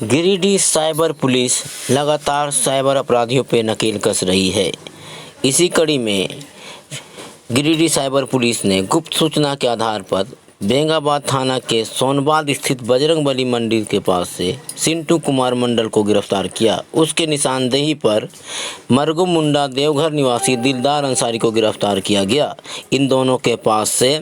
Giridih cyber police लगातार cyber अपराधियों पर नकेल कस रही है। इसी कड़ी में गिरिडीह साइबर पुलिस ने गुप्त सूचना के आधार पर बेंगाबाद थाना के सोनबाद स्थित बजरंगबली मंदिर के पास से सिंटू कुमार मंडल को गिरफ्तार किया। उसके निशानदेही पर मरगुम मुंडा देवघर निवासी दिलदार अंसारी को गिरफ्तार किया गया। इन दोनों के पास से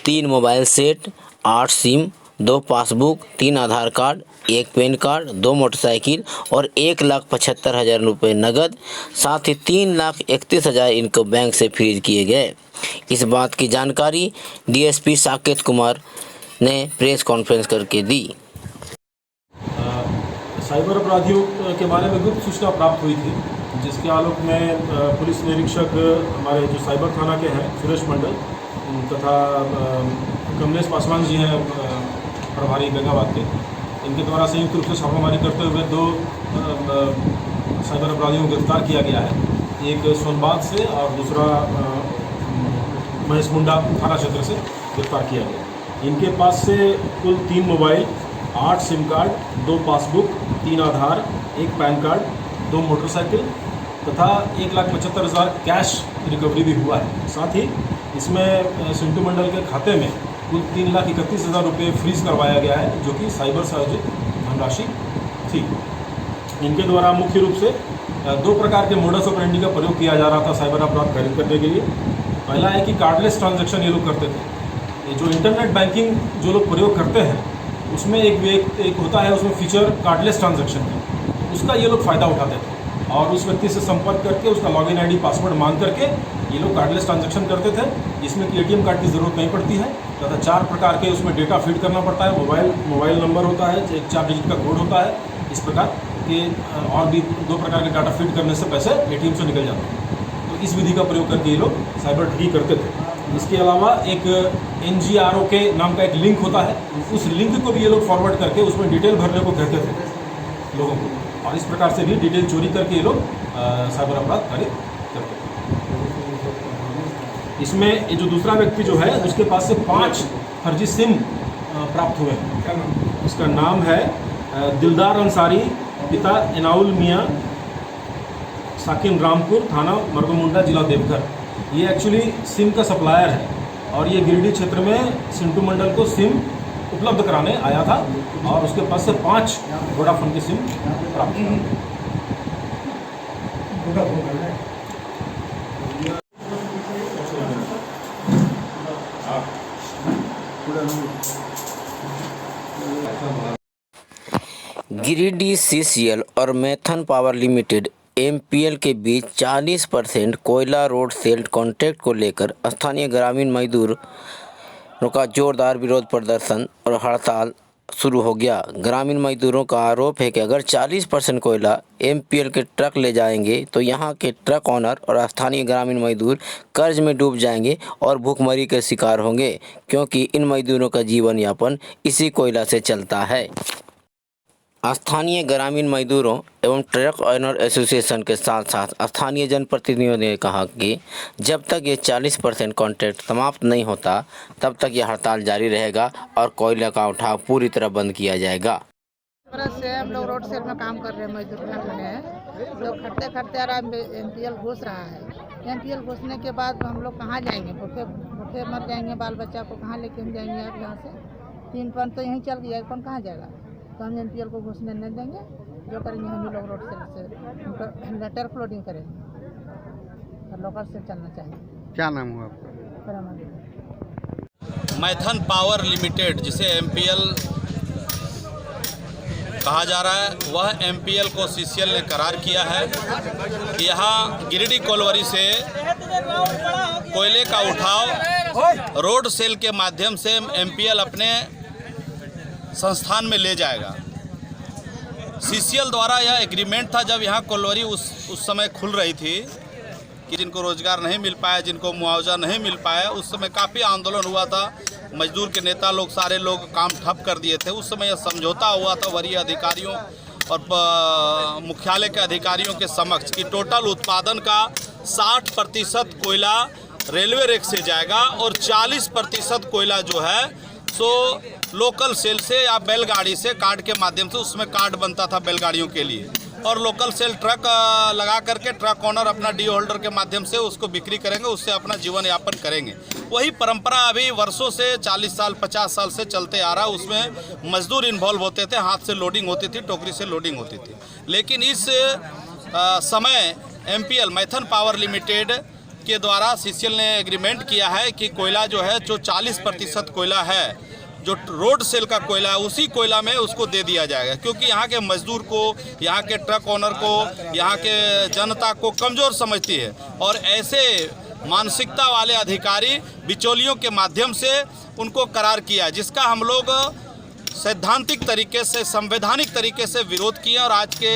3 मोबाइल सेट, 8 सिम, 2 पासबुक, 3 आधार कार्ड, 1 पैन कार्ड, 2 मोटरसाइकिल और 1,75,000 रुपये नगद, साथ ही 3,31,000 इनको बैंक से फ्रीज किए गए। इस बात की जानकारी डीएसपी साकेत कुमार ने प्रेस कॉन्फ्रेंस करके दी। साइबर अपराधियों के बारे में गुप्त सूचना प्राप्त हुई थी, जिसके आलोक में पुलिस निरीक्षक हमारे जो साइबर थाना के हैं सुरेश मंडल तथा कमलेश पासवान जी हैं प्रभारी बेंगाबाद के, इनके द्वारा संयुक्त रूप से छापामारी करते हुए 2 साइबर अपराधियों को गिरफ्तार किया गया है। एक सोनबाद से और दूसरा महेश मुंडा थाना क्षेत्र से गिरफ्तार किया गया। इनके पास से कुल 3 मोबाइल, 8 सिम कार्ड, 2 पासबुक, 3 आधार, 1 पैन कार्ड, 2 मोटरसाइकिल तथा 1,75,000 कैश रिकवरी भी हुआ है। साथ ही इसमें सिंटू मंडल के खाते में कुल 3,31,000 रुपये फ्रीज करवाया गया है, जो कि साइबर से अर्जित धनराशि थी। इनके द्वारा मुख्य रूप से 2 प्रकार के मोडस ऑपरेंडी का प्रयोग किया जा रहा था साइबर अपराध खरीद करने के लिए। पहला है कि कार्डलेस ट्रांजैक्शन ये लोग करते थे। ये जो इंटरनेट बैंकिंग जो लोग प्रयोग करते हैं उसमें एक होता है, उसमें फीचर कार्डलेस ट्रांजैक्शन का, उसका ये लोग फ़ायदा उठाते थे और उस व्यक्ति से संपर्क करके उसका लॉगिन आईडी पासवर्ड मांग करके ये लोग कार्डलेस ट्रांजैक्शन करते थे, जिसमें कि एटीएम कार्ड की ज़रूरत नहीं पड़ती है तथा 4 प्रकार के उसमें डेटा फीड करना पड़ता है। मोबाइल नंबर होता है, एक 4 डिजिट का कोड होता है। इस प्रकार के और भी 2 प्रकार के डाटा फीड करने से पैसे एटीएम से निकल जाते हैं। तो इस विधि का प्रयोग करके ये लोग साइबर ठगी करते थे। इसके अलावा एक NGROK नाम का एक लिंक होता है, उस लिंक को भी ये लोग फॉरवर्ड करके उसमें डिटेल भरने को कहते थे लोगों को, और इस प्रकार से भी डिटेल चोरी करके ये लोग साइबर अपराध कार्य करते थे। इसमें ये जो दूसरा व्यक्ति जो है उसके पास से 5 फर्जी सिम प्राप्त हुए हैं। इसका नाम है दिलदार अंसारी, पिता इनाउल मियाँ, साकिन रामपुर, थाना मरगुम, जिला देवघर। ये एक्चुअली सिम का सप्लायर है और ये गिरिडीह क्षेत्र में सिंटू मंडल को सिम उपलब्ध कराने आया था और उसके पास से 5 वोडाफोन की सिम प्राप्त हुई। गिरिडीह CCL और मैथन पावर लिमिटेड MPL के बीच 40% कोयला रोड सेल कॉन्ट्रैक्ट को लेकर स्थानीय ग्रामीण मजदूरों का जोरदार विरोध प्रदर्शन और हड़ताल शुरू हो गया। ग्रामीण मजदूरों का आरोप है कि अगर 40% कोयला MPL के ट्रक ले जाएंगे तो यहां के ट्रक ऑनर और स्थानीय ग्रामीण मजदूर कर्ज में डूब जाएंगे और भूखमरी के शिकार होंगे, क्योंकि इन मजदूरों का जीवन यापन इसी कोयला से चलता है। स्थानीय ग्रामीण मजदूरों एवं ट्रक ऑनर एसोसिएशन के साथ साथ स्थानीय जनप्रतिनिधियों ने कहा कि जब तक ये 40% कॉन्ट्रैक्ट समाप्त नहीं होता तब तक ये हड़ताल जारी रहेगा और कोयले का उठाव पूरी तरह बंद किया जाएगा। से हम लोग रोड सेल में काम कर रहे हैं, मजदूर हैं, लोग खटते खटते MPL घुस रहा है। MPL घुसने के बाद हम लोग कहाँ जाएंगे? भूखे मर जाएंगे, बाल बच्चा को कहाँ लेके हम जाएंगे? आप यहाँ से 3 पन तो यहीं चल गया, 1 पन कहाँ जाएगा? तो हम MPL को घुसने नहीं देंगे। जो करेंगे हम लोग रोड सेल से लेटर फ्लोटिंग करेंगे और लोकल से चलना चाहिए। क्या नाम हुआ आपका? मैथन पावर लिमिटेड, जिसे MPL कहा जा रहा है, वह MPL को CCL ने करार किया है कि यहाँ गिरिडीह कोलवरी से कोयले का उठाव रोड सेल के माध्यम से MPL अपने संस्थान में ले जाएगा। CCL द्वारा यह एग्रीमेंट था जब यहाँ कोलवरी उस समय खुल रही थी कि जिनको रोजगार नहीं मिल पाया, जिनको मुआवजा नहीं मिल पाया, उस समय काफ़ी आंदोलन हुआ था। मजदूर के नेता लोग, सारे लोग काम ठप कर दिए थे। उस समय यह समझौता हुआ था वरीय अधिकारियों और मुख्यालय के अधिकारियों के समक्ष कि टोटल उत्पादन का 60% कोयला रेलवे रेक से जाएगा और 40% कोयला जो है सो लोकल सेल से या बैलगाड़ी से कार्ड के माध्यम से, उसमें कार्ड बनता था बैलगाड़ियों के लिए, और लोकल सेल ट्रक लगा करके ट्रक ओनर अपना डी होल्डर के माध्यम से उसको बिक्री करेंगे, उससे अपना जीवन यापन करेंगे। वही परंपरा अभी वर्षों से 40 साल 50 साल से चलते आ रहा। उसमें मजदूर इन्वॉल्व होते थे, हाथ से लोडिंग होती थी, टोकरी से लोडिंग होती थी। लेकिन इस समय MPL मैथन पावर लिमिटेड के द्वारा CCL ने एग्रीमेंट किया है कि कोयला जो है, जो 40% कोयला है, जो रोड सेल का कोयला है, उसी कोयला में उसको दे दिया जाएगा। क्योंकि यहाँ के मजदूर को, यहाँ के ट्रक ओनर को, यहाँ के जनता को कमज़ोर समझती है, और ऐसे मानसिकता वाले अधिकारी बिचौलियों के माध्यम से उनको करार किया, जिसका हम लोग सैद्धांतिक तरीके से, संवैधानिक तरीके से विरोध किए। और आज के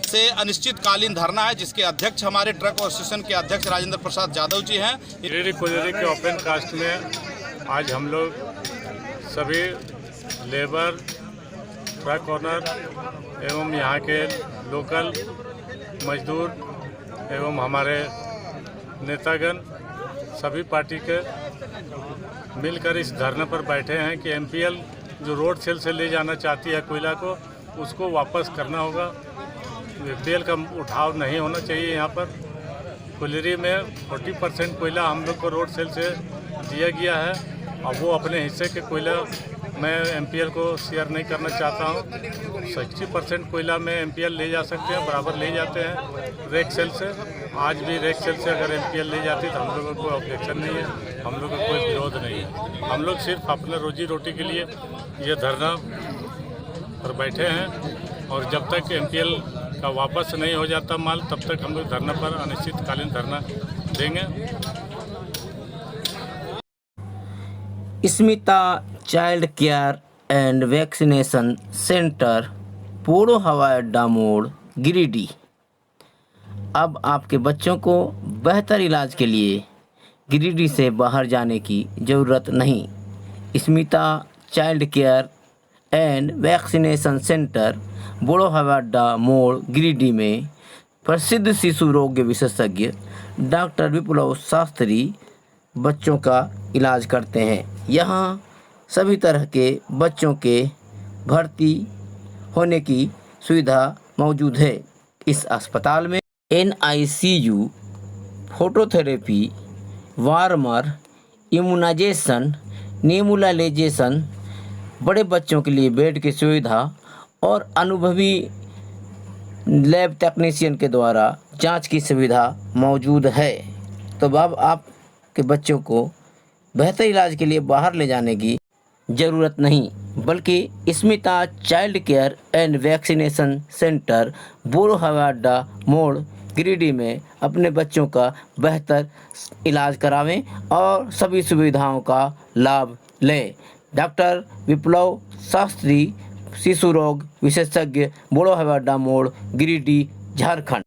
से अनिश्चितकालीन धरना है, जिसके अध्यक्ष हमारे ट्रक एसोसिएशन के अध्यक्ष राजेंद्र प्रसाद यादव जी हैं। गिरिडीह कोयले के ओपन कास्ट में आज हम लोग सभी लेबर, ट्रक ओनर एवं यहाँ के लोकल मजदूर एवं हमारे नेतागण सभी पार्टी के मिलकर इस धरने पर बैठे हैं कि MPL जो रोड सेल से ले जाना चाहती है कोयला को, उसको वापस करना होगा। MPL का उठाव नहीं होना चाहिए। यहाँ पर कोयलेरी में 40% कोयला हम लोग को रोड सेल से दिया गया है, और वो अपने हिस्से के कोयला मैं MPL को शेयर नहीं करना चाहता हूँ। 60% कोयला में MPL ले जा सकते हैं, बराबर ले जाते हैं रेक सेल से। आज भी रेक सेल से अगर MPL ले जाती तो हम लोगों को कोई ऑब्जेक्शन नहीं है, हम लोगों को कोई विरोध नहीं है। हम लोग सिर्फ अपने रोजी रोटी के लिए ये धरना पर बैठे हैं, और जब तक MPL का वापस नहीं हो जाता माल, तब तक हम लोग धरना पर अनिश्चितकालीन धरना देंगे। Smita child care and vaccination centre, पोड़ो हवाई अड्डा मोड़, गिरिडीह। अब आपके बच्चों को बेहतर इलाज के लिए गिरिडीह से बाहर जाने की ज़रूरत नहीं। Smita child care and vaccination centre, पोड़ो हवाई अड्डा मोड़, गिरिडीह में प्रसिद्ध शिशु रोग विशेषज्ञ डॉक्टर विप्लव शास्त्री बच्चों का इलाज करते हैं। यहाँ सभी तरह के बच्चों के भर्ती होने की सुविधा मौजूद है। इस अस्पताल में NICU, phototherapy, warmer, immunisation, nebulisation, बड़े बच्चों के लिए बेड की सुविधा और अनुभवी लैब टेक्नीशियन के द्वारा जांच की सुविधा मौजूद है। तो अब आपके बच्चों को बेहतर इलाज के लिए बाहर ले जाने की ज़रूरत नहीं, बल्कि Smita child care and vaccination centre, पोड़ो हवाई अड्डा मोड़, गिरिडीह में अपने बच्चों का बेहतर इलाज करावें और सभी सुविधाओं का लाभ लें। डॉक्टर विप्लव शास्त्री, शिशु रोग विशेषज्ञ, पोड़ो हवाई अड्डा मोड़, गिरिडीह, झारखंड।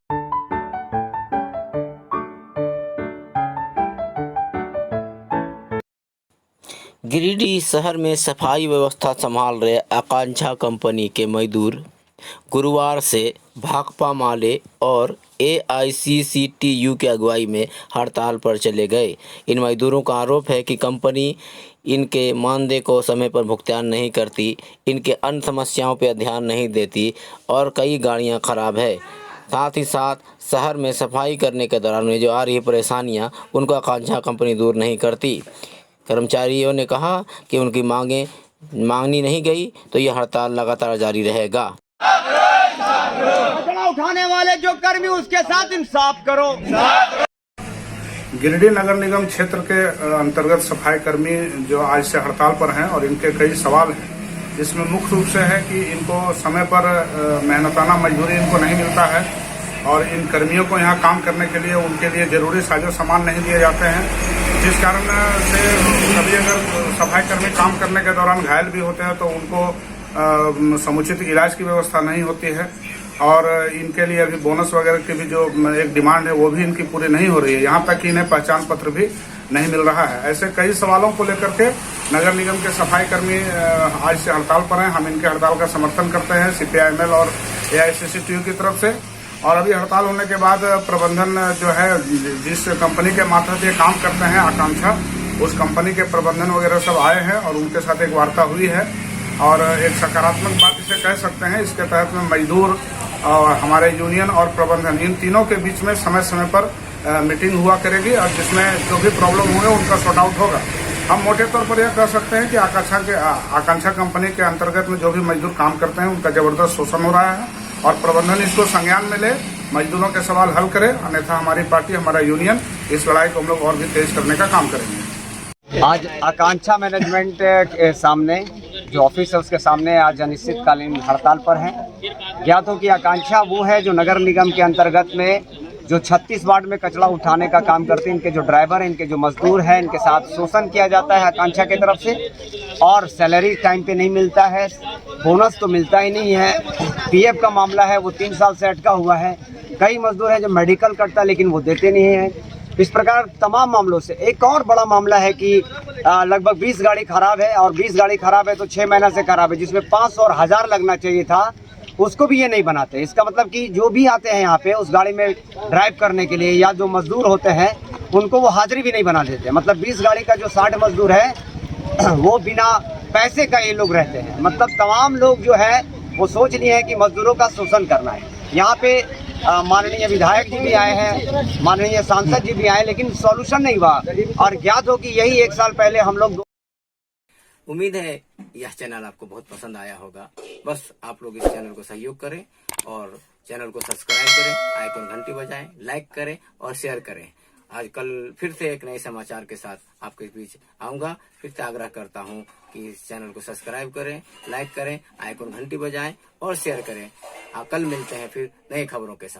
गिरिडीह शहर में सफाई व्यवस्था संभाल रहे आकांक्षा कंपनी के मजदूर गुरुवार से भाकपा माले और AICCTU की अगुवाई में हड़ताल पर चले गए। इन मजदूरों का आरोप है कि कंपनी इनके मानदेय को समय पर भुगतान नहीं करती, इनके अन्य समस्याओं पर ध्यान नहीं देती और कई गाड़ियां खराब है। साथ ही साथ शहर में सफाई करने के दौरान में जो आ रही परेशानियां उनको आकांक्षा कंपनी दूर नहीं करती। कर्मचारियों ने कहा कि उनकी मांगनी नहीं गई तो यह हड़ताल लगातार जारी रहेगा। उठाने वाले जो कर्मी उसके साथ इंसाफ करो। गिरिडीह नगर निगम क्षेत्र के अंतर्गत सफाई कर्मी जो आज से हड़ताल पर हैं और इनके कई सवाल हैं। इसमें मुख्य रूप से है कि इनको समय पर मेहनताना मजदूरी इनको नहीं मिलता है और इन कर्मियों को यहाँ काम करने के लिए उनके लिए जरूरी साजो सामान नहीं दिए जाते हैं, जिस कारण से कभी अगर सफाई कर्मी काम करने के दौरान घायल भी होते हैं तो उनको समुचित इलाज की व्यवस्था नहीं होती है और इनके लिए अभी बोनस वगैरह की भी जो एक डिमांड है वो भी इनकी पूरी नहीं हो रही है। यहाँ तक कि इन्हें पहचान पत्र भी नहीं मिल रहा है। ऐसे कई सवालों को लेकर के नगर निगम के सफाई कर्मी आज से हड़ताल पर हैं। हम इनके हड़ताल का समर्थन करते हैं CPIML और AICCTU की तरफ से। और अभी हड़ताल होने के बाद प्रबंधन जो है, जिस कंपनी के माध्यम से काम करते हैं आकांक्षा, उस कंपनी के प्रबंधन वगैरह सब आए हैं और उनके साथ एक वार्ता हुई है और एक सकारात्मक बात इसे कह सकते हैं। इसके तहत में मजदूर और हमारे यूनियन और प्रबंधन इन तीनों के बीच में समय समय पर मीटिंग हुआ करेगी और जिसमें जो भी प्रॉब्लम हुए उनका सॉर्ट आउट होगा। हम मोटे तौर पर यह कह सकते हैं कि आकांक्षा कंपनी के अंतर्गत में जो भी मजदूर काम करते हैं उनका जबरदस्त शोषण हो रहा है और प्रबंधन इसको संज्ञान में ले, मजदूरों के सवाल हल करे, अन्यथा हमारी पार्टी, हमारा यूनियन इस लड़ाई को हम लोग और भी तेज करने का काम करेंगे। आज आकांक्षा मैनेजमेंट के सामने जो ऑफिस है उसके सामने आज अनिश्चितकालीन हड़ताल पर हैं। ज्ञात हो कि आकांक्षा वो है जो नगर निगम के अंतर्गत में जो 36 वार्ड में कचरा उठाने का काम करते हैं, इनके जो ड्राइवर हैं, इनके जो मजदूर हैं, इनके साथ शोषण किया जाता है आकांक्षा की तरफ से और सैलरी टाइम पे नहीं मिलता है, बोनस तो मिलता ही नहीं है। पीएफ का मामला है वो 3 साल से अटका हुआ है। कई मजदूर हैं जो मेडिकल कटता है लेकिन वो देते नहीं हैं। इस प्रकार तमाम मामलों से एक और बड़ा मामला है कि लगभग 20 गाड़ी खराब है और 20 गाड़ी खराब है तो 6 महीना से खराब है, जिसमें 500 और 1000 लगना चाहिए था, उसको भी ये नहीं बनाते। इसका मतलब कि जो भी आते हैं यहाँ पे उस गाड़ी में ड्राइव करने के लिए या जो मजदूर होते हैं उनको वो हाजिरी भी नहीं बना देते। मतलब 20 गाड़ी का जो 60 मजदूर है वो बिना पैसे का ये लोग रहते हैं। मतलब तमाम लोग जो है वो सोच लिए हैं कि मजदूरों का शोषण करना है। यहाँ पे माननीय विधायक जी भी आए हैं, माननीय सांसद जी भी आए, लेकिन सॉल्यूशन नहीं हुआ। और ज्ञात हो कि यही 1 साल पहले हम लोग उम्मीद है यह चैनल आपको बहुत पसंद आया होगा। बस आप लोग इस चैनल को सहयोग करें और चैनल को सब्सक्राइब करें, आइकन घंटी बजाएं, लाइक करें और शेयर करें। आज कल फिर से एक नए समाचार के साथ आपके बीच आऊंगा। फिर से आग्रह करता हूं कि इस चैनल को सब्सक्राइब करें, लाइक करें, आइकन घंटी बजाएं और शेयर करें। कल मिलते हैं फिर नई खबरों के साथ।